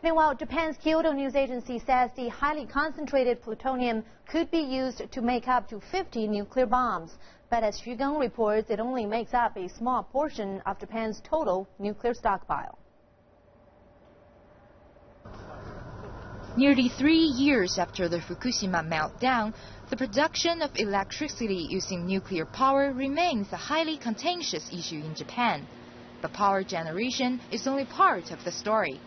Meanwhile, Japan's Kyodo News Agency says the highly concentrated plutonium could be used to make up to 50 nuclear bombs. But as Xu reports, it only makes up a small portion of Japan's total nuclear stockpile. Nearly 3 years after the Fukushima meltdown, the production of electricity using nuclear power remains a highly contentious issue in Japan. But power generation is only part of the story.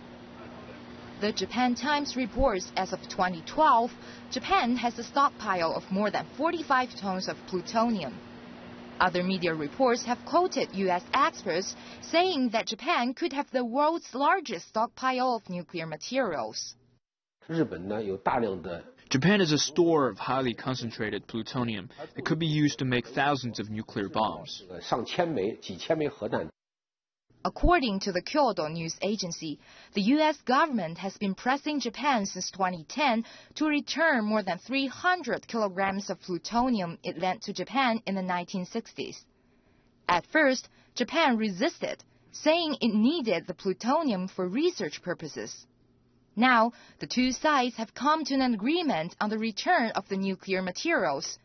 The Japan Times reports as of 2012, Japan has a stockpile of more than 45 tons of plutonium. Other media reports have quoted U.S. experts saying that Japan could have the world's largest stockpile of nuclear materials. Japan has a store of highly concentrated plutonium that could be used to make thousands of nuclear bombs. According to the Kyodo News Agency, the U.S. government has been pressing Japan since 2010 to return more than 300 kilograms of plutonium it lent to Japan in the 1960s. At first, Japan resisted, saying it needed the plutonium for research purposes. Now, the two sides have come to an agreement on the return of the nuclear materials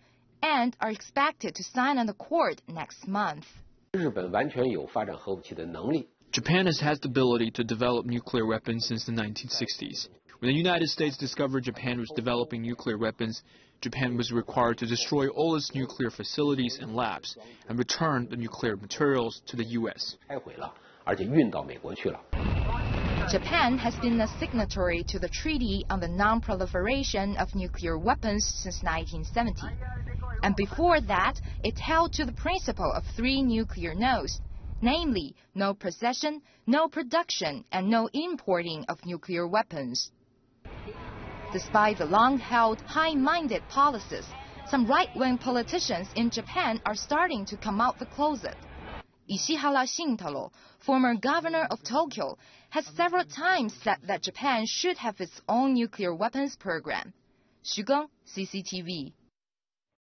and are expected to sign an accord next month. Japan has had the ability to develop nuclear weapons since the 1960s. When the United States discovered Japan was developing nuclear weapons, Japan was required to destroy all its nuclear facilities and labs and return the nuclear materials to the U.S. Japan has been a signatory to the Treaty on the Non-Proliferation of Nuclear Weapons since 1970. And before that, it held to the principle of 3 nuclear no's, namely, no possession, no production, and no importing of nuclear weapons. Despite the long-held, high-minded policies, some right-wing politicians in Japan are starting to come out the closet. Ishihara Shintaro, former governor of Tokyo, has several times said that Japan should have its own nuclear weapons program. Xu, CCTV.